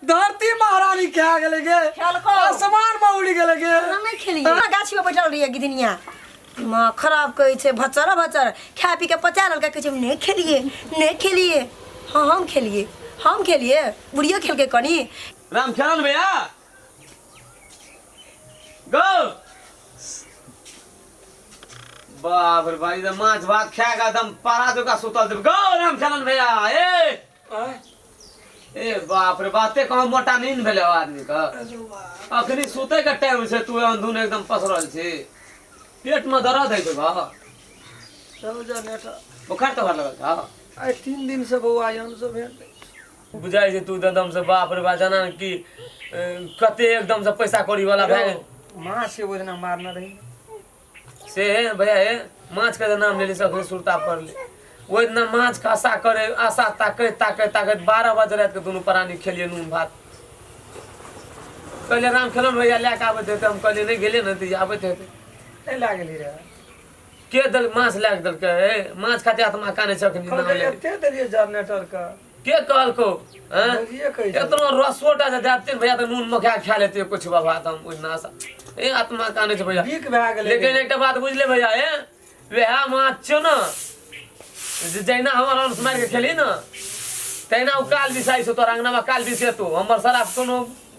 धरती महारानी क्या गेले गे आसमान में उड़ी गेले गे हम नहीं खेलिए गाछी में बैठल रहिए गिदनिया माँ खराब कहे छे भचर भचर खा पी के पचा ललका कहे छे नहीं खेलिए हाँ हम खेलिए बुढ़िया खेल के कनी राम खेलन भैया गो बाप रे भाई माछ भात खा का दम पारा दो का सुतल दे गो राम खेलन भैया ए बाप रे बाते कहाँ मोटा नींद भेले आदमी का अखनी सुते के टाइम से तू अंधुन एकदम पसरल छे पेट में दर्द है बा बुखार तो भर लगल था आई 3 दिन से बउआ यन से भेट बुझाई छे तू एकदम से बाप रे बा जाना कि कते एकदम से पैसा कौड़ी वाला भाई मां से वो ना मारना रही से भैया है माछ का नाम ले ली सब सुरता पड़ ले वो इतना माछ का आशा करे आशा ताकत 12 बजे रात के दोनों प्राणी खेलिए नून भात कहले राम खेलन भैया लेके आबे थे हम कहले नहीं गेले न ती आबे थे नहीं लागली रे के दल माछ लाग दल के माछ खाते आत्मा काने छकनी नाम ले एते देलिए जनरेटर का के कहल को हैं ये कहि इतना रसोटा जा जाते भैया तो नून मखा खा लेते कुछ बाबा हम उतना आशा ए आत्मा काने छ भैया बीक भाग गेले लेकिन एक बात बुझले भैया ए वेहा माछ छ न जैना हमार अंश मार के खेली न तैना उ काल बिसाई छ तोर अंगना में काल बिसे तो हमर सराफ कोनो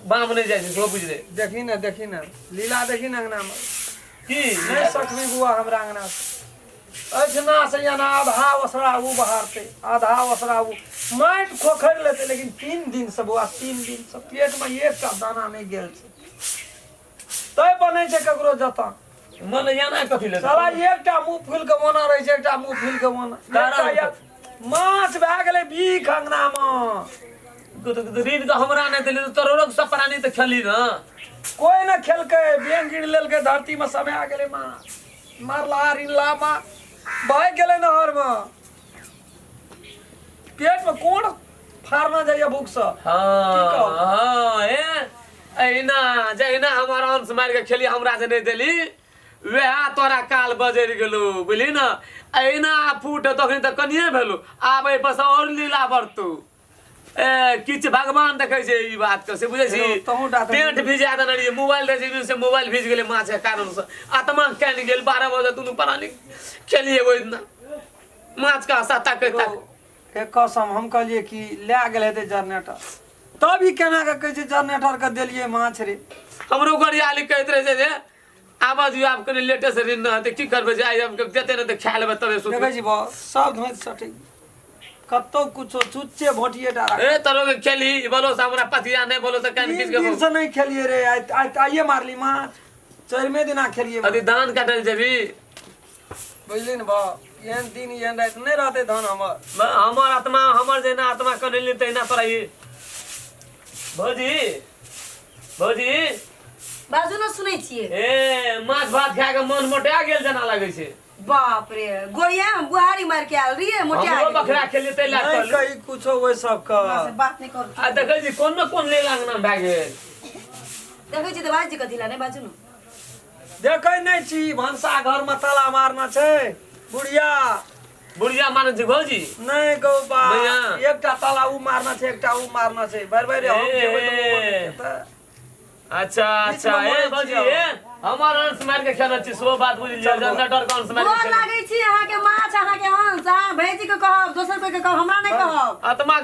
बाम नहीं जाय छ बुझ ले देखी ना लीला देखी ना अंगना में की नहीं सकमी बुआ हमरा अंगना अजना से याना आधा वसरा वो बहारते आधा वसरा वो माट खोखर लेते लेकिन 3 दिन से बुआ 3 दिन से पेट में एक का दाना नहीं गेल छै तय बनै छै ककरो जता मन याना कथि ले साला एकटा मुंह फूल के मोना रहे छै एकटा मुंह फूल के मोना माछ भए गेलै बीख अंगना में रीन का हमरा नहीं देली तो रोग सब प्राणी तो खेली न कोई न खेलकै बेंग गिर लेलकै धरती में समय आ गेलै माछ मारला रिनला मा बह गेलै नहर में पेट में कोन फाड़ना जाइए भूख से हां एना जैना हमारा अंश मार के खेली हमरा से नहीं देली वेहा तोरा काल बजर गेलो बुझली न एना फूट तखन त कनिए भेलो आबै बस और लीला बरतू किछ भगवान देखे छै ई बात के से बुझै छी पेट भिजा देने रहिए मोबाइल रहे से मोबाइल भिज गेले माछ के कारण से आत्मा कान गेल 12 बजे दुनु प्राणी खेलिए ओइ दिन माछ का आशा ताकत एक कसम हम कहलिए कि ले गेल हेते जनरेटर तब ही केना के कहै छै जनरेटर के देलिए माछ रे हमरो गरियाली कहैत रहे जे आवाज आप कने लेटे से ऋण न त की करबे जे हम देते न त खा लेबे तबे सुत देखै छी बस सब धोइत सटिक कत्तो कुछो चुच्चे भोटिए डारा ए तरो के खेली बोलो से हमरा पतिया नहीं बोलो से कान किस के दिन से नहीं खेलिए रे आइए मारली माछ 4वें दिना खेलिए अभी धान काटल जेबी बुझलिन बा एहन दिन एहन रात नहीं रहते धान हमर आत्मा हमर जेना आत्मा कनेली तैना पराई भौजी बाजू न सुनै छियै ए माछ भात खा के मन मोटा गेल जना लागे छै बाप रे गोरिया हम बुहारी मार के आल रहिए मोटा हमरो बकरा खेले तै ला नहीं कहीं कुछो ओइ सब का बात नहीं कर आ देखै छी कोन न कोन ले लांगना भाग गेल देखै छी त बाजी कथिला नहीं बाजू न देखै नहीं छी भंसा घर में ताला मारना छै बुढ़िया माने छी भौजी नहीं गौ बा भैया एकटा ताला उ मारना छै एकटा उ मारना छै बार हम जेबै त अच्छा ए भौजी हमार अंश मार के खेल छी सो बात बुझ लियो जनरेटर के अंश मार के लागै छी अहाँ के माछ अहाँ के अंश भेजी के कहब दोसर कोई के कहब हमरा नहीं कहब आत्मा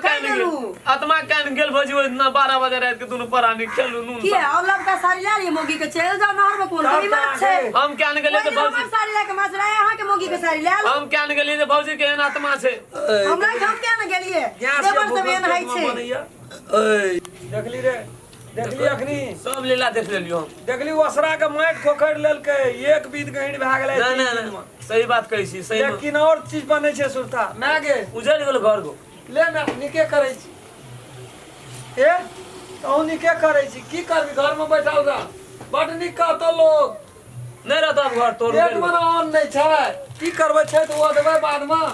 कान गेल भौजी ओइ दिन 12 बजे रात के दुनु प्राणी खेलु नून की और लड़का साड़ी ला लिए मोगी के चल जाओ नहर में कोन कोई माछ छै हम कान गेले त भौजी साड़ी ला के माछ रहे अहाँ के मोगी के साड़ी ला हम कान गेली त भौजी के एहन आत्मा छै हमरा हम क्या न गेलिए देवर से बेन है छै देखली रे देखली अखनी सब लीला देख लेलियो हम देखली वसरा के माइट खोखड़ लेलकै एक बीत गहिन भए गेलै नहीं सही बात कहै छी सही लेकिन और चीज बनै छै सुरता मैं गे उजड़ गेल घर को ले मैं निके करै छी ए तू निके करै छी की करबी घर में बैठल रह बड निक कहतो लोग नहीं रहता घर तोड़ पेट में अन्न नहीं छै की करबै छै त ओ देबै बाद में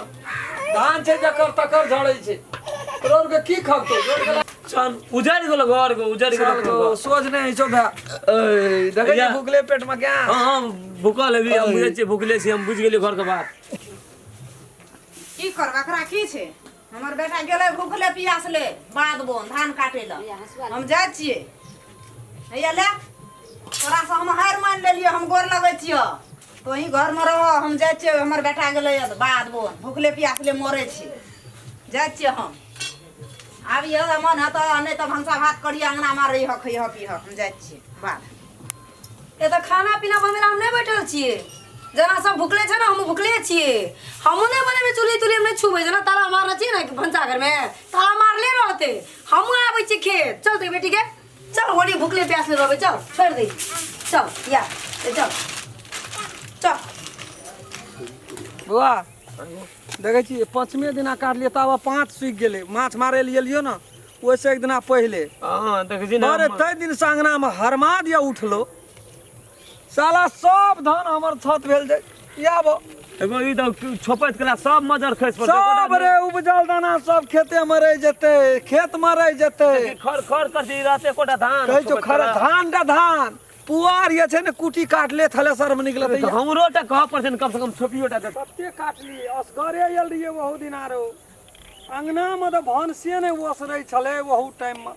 धान छै जकर तकर झड़ै छै तोर के की खबतो चल उजड़ गेल घर को उजड़ गेल सोच नहीं छौ भै ए देखै छी भूखले पेट में क्या हां भूखल है हम बुझे छी भूखले छी हम बुझ गेली घर के बात की करबा करा की छै हमर बेटा गेलै भूखले पियासले बाध बोन धान काटे ला हम जाइ छियै हैया ले तोरा से हम हार मान लेलियै हम गोर लगै छियै तो ही घर में रह हम जाइ छियै हमर बेटा गेलै बाध बोन भूखले पियासले मरै छी जाइ छियै हम आबिय मन हेतौ नहि तऽ भंसा भात करिय अंगना में रही खइह पीह हम जाइ छियै बाध ये तो खाना पीना बनबे हम नहीं बैठल छिए जना सब भूखले छे ना हम भूखले छिए हम नहीं बने चूल्ही तुली में छुबे जना ताला मारना चाहिए ना भंसा घर में ताला मारले रहते हम आबै छी खेत चल दे बेटी के चल होली भूखले प्यासले रहबे चल छोड़ दे चल या चल चल बुआ देखे छी 5वें दिना काटलिए तब 5 सूख गेले माछ मारे लिए लियो ना ओइसे एक दिना पहले हां देख जी ना अरे तै दिन सांगना में हरमा दिया उठलो साला सब धान हमर छत भेल जाय याबो एगो ई त छोपैत कला सब मजर खस पड़ते सब रे उपजल दाना सब खेते में रह जेते खेत में रह जेते खर खर कर दी रहते कोटा धान कहै छौ खर धान का धान पुआर ये छै ने कुटी काट ले थलेसर में निकलते हमरो टा कह परसेंट कम से कम छोपियोटा दे कते काटली असगरे आयल रहिए बहुत दिन आरो अंगना में तो भनसे नहीं ओसरे छले बहुत टाइम में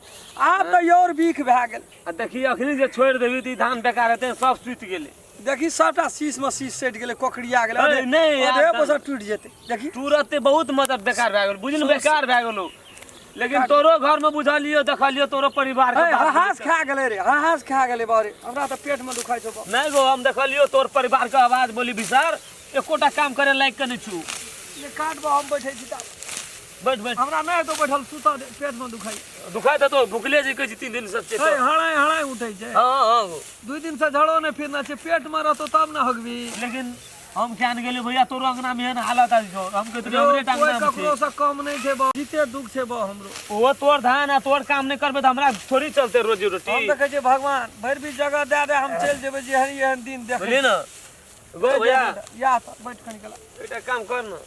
आब तो और बीख भए गेल आ देखी अखनी जे छोड़ देबी त धान बेकार हेते सब सुति गेले देखी सबटा शीश में शीश सट गेले कोकड़िया गेले अरे नहीं यार, अरे बस टूट जेते देखी तुरंते बहुत मदद बेकार भए गेल बुझल बेकार भए गेलो लेकिन तोरो घर में बुझलियो देखलियो तोरो परिवार के बात हास खा गेले रे हास खा गेले बारे हमरा तो पेट में दुखाई छौ नहीं गो हम देखलियो तोर परिवार के आवाज बोली विचार एकोटा काम करे लायक के नहीं छु ये काटबो हम बैठे छी बैठ बैठ हमरा नहीं तो बैठल सुता पेट में दुखाई तो भूखले जी कह 3 दिन से छै हड़ाई हड़ाई उठै छै हां हां 2 दिन से झड़ो नहीं फिरना छै पेट में रहतो तब ना हगबी लेकिन हम क्या गेले भैया तोरो अंगना में हालत आज छो हम कहते हमरे टांगना में ककरो से कम नहीं छै बा जीते दुख छै बा हमरो वो तोर धान आ तोर काम नहीं करबे त हमरा थोड़ी चलते रोजी रोटी हम देखे छै भगवान भर भी जगह दे दे हम चल जेबे जे एहन दिन देख बोली ना गो भैया या त बैठ के निकला एटा काम कर न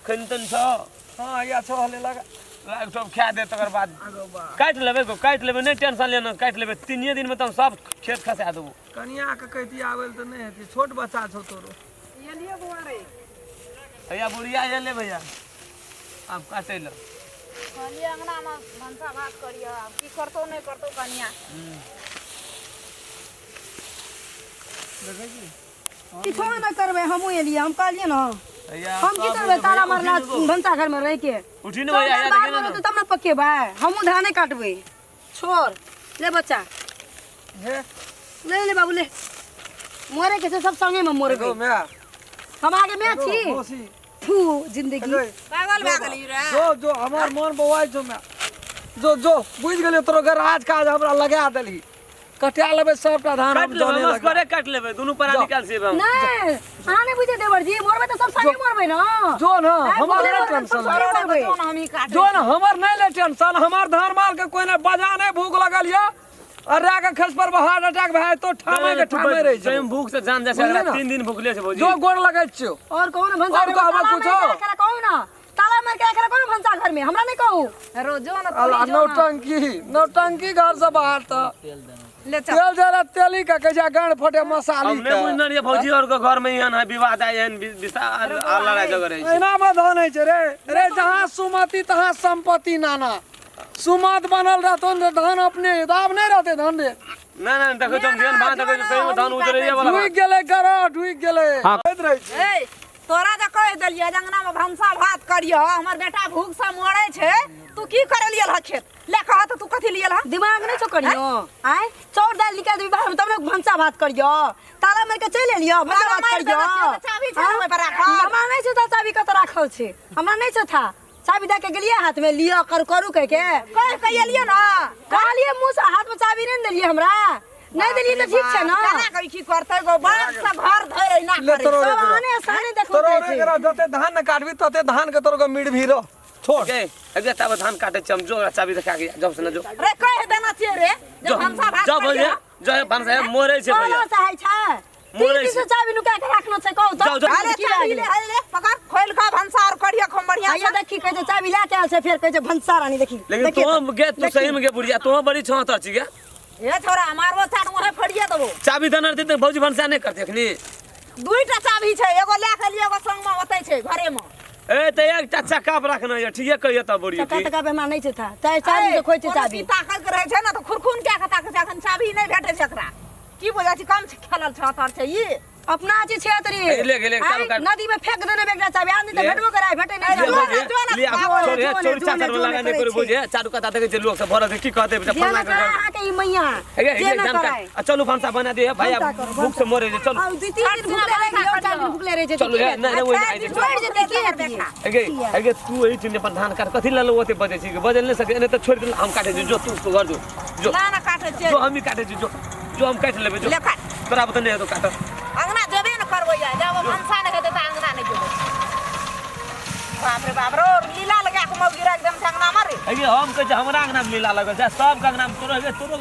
खनतन छ हां या छ हले लगा लाग सब खा दे तकर बाद काट लेबे गो काट लेबे नहीं टेंशन लेना काट लेबे 3 दिन में त सब खेत खसा देबो कनिया के कहती आवेल त नहीं हेती छोट बच्चा छौ तोरो ये लिए बुआरे भैया बुढ़िया ये ले भैया आप काटे लो खाली अंगना में भंसा भात करियो अब की करतो नहीं करतो कनिया देखे छी किछो न करबे हमहू एलिए हम कहलिए ना भैया हम की करबे ताला मारला भंसा घर में रह के उठी न भैया या देखे ना तब न पकेबे हमहू धाने काटबे छोड़ ले बच्चा हे ले ले बाबू ले मोरे के से सब संगे में मोरबे देखो मैं हम आगे में छी मोसी फू जिंदगी पागल भए गेली रे जो जो हमार मन बवाई छौ मैं जो जो बुझ गेले तोरो गराज काज हमरा लगा देली कटिया लेबे सबटा धान काट हम लेबे जाने बस लगा करे काट लेबे दोनों परा निकाल से हम नहीं आने बुझे देवर जी मोरबे तो सब संगे मोरबे ना जो ना हमार बोले नहीं मोरबे टेंशन सब संगे मोरबे हम ही काट जो ना हमार नहीं ले टेंशन हमार धान मार के कोई ने बजा नहीं भूख लगल या अरे के खस पर हार्ट अटैक भाई तो ठामे के ठामे रह स्वयं भूख से जान जैसे बुझली ना? 3 दिन भूखले से भौजी जो गोड़ लगै छियो और कौन भंसा और कहबो कुछो? कहू ना ताला मार के रखला कौन भंसा घर में हमरा नहीं कहू रोजो न अल्लाह नौटंकी घर से बाहर त ले चल तेल जरा तेली का कजा गांड फटे मसाली हमने बुझना रे भौजी और के घर में यहाँ विवाद आए हैं विस्तार लड़ाई झगड़े है एना में धन है रे रे जहां सुमति तहां संपत्ति नाना सुमत बनल रहतो न धान अपने दाब नहीं रहते धन रे ना ना देखो तुम ध्यान बात देखो सही में धान उतरे ये वाला डूब गेले गरा डूब गेले कहत रही छी ए तोरा जे कह देलिए अंगना में भंसा भात करियो हमर बेटा भूख से मरे छे तू की करे लियल ह खेत ले कह त तू कथि लियल ह दिमाग नहीं छो करियो आय चौर दाल निकाल देबी बाहर में तब लोग भंसा भात करियो ताला मार के चले लियो भंसा भात करियो चाबी छे ओइ पर राखल हमरा नहीं छो चाबी कत राखल छे हमरा नहीं छो था चाबी दे के गेलिए हाथ में लियो करू कह के कह एलिए ना कहलिए मुंह से हाथ में चाबी नहीं देलिए हमरा नहीं देलिए तो ठीक छे ना केना कहि की करतै गो बाग से घर धरे ना ले करे तोरो सब आने साने देखो तोरो रे गरा जते धान न काटबी तते धान के तोरो के मिड भी रो छोड़ के अगे तब धान काटे चम जो चाबी दिखा के जब से ना जो रे कह देना छे रे जो भंसा भात जब भैया जो भंसा मोरे छे भैया कौन सा है छे मोरे तीन से चाबी नुका के रखना छे कहू तो जाओ, जाओ। अरे चाबी ले पकड़ खोल का भंसा और करिया खम बढ़िया आइए देखी कहे चाबी लेके आल से फिर कहे भंसा रानी देखी लेकिन तुम गे तू सही में गे बुढ़िया तुम बड़ी छौत अछि गे ए छोरा मारबो चाट मोहे फड़िया देबो चाबी देना रहती तो भौजी भंसा नहीं करते अखनी दुईटा चाबी छे एगो ले के लिए एगो संग में ओतै छे घरे में ए त एकटा चक्का पर रखना है ठीक है कहिए त बुढ़ियो चक्का की तका पे हमरा नहीं छै था चाबी से खोइ छै चाबी ताकत रहे छै ना तो खुरखुन क्या ताकत अखन चाबी नहीं भेटे छै एकरा की बुझा छी कम खेलल छतर छै ई अपना छै छेतरी ले गेले काम कर नदी में फेंक देने बेगना चाबी आदमी तो भेटबो कराय भेटे नहीं ले चोरी चाचर वाला नहीं करे बुझे चारू कता देखे लोग सब भरत की कहते फलना कर हां के ई मैया हे जानकार चलो भांसा बना दे भाई भूख से मरे चलो आ दू तीन दिन भूखले रह गयो चार दिन भूखले रह चलो नहीं वो नहीं छोड़ जेते की अगे तू एही दिन अपन धान काट कथि लालो ओते बजे छी बदल नहीं सके नहीं तो छोड़ दे हम काटे जो तू घर जो ना ना काटे छै जो हम ही काटे जो हम काट लेबे जो ले काट तोरा बता नहीं तो काट अंगना जेबे न करबो या जब भंसा ने हेते त अंगना नहीं जेबे बाप रे बाप रो लीला लगा के मौगी रख दम अंगना मारे अगे हम कह हमरा अंगना में लीला लगल छै सब अंगना में तोरो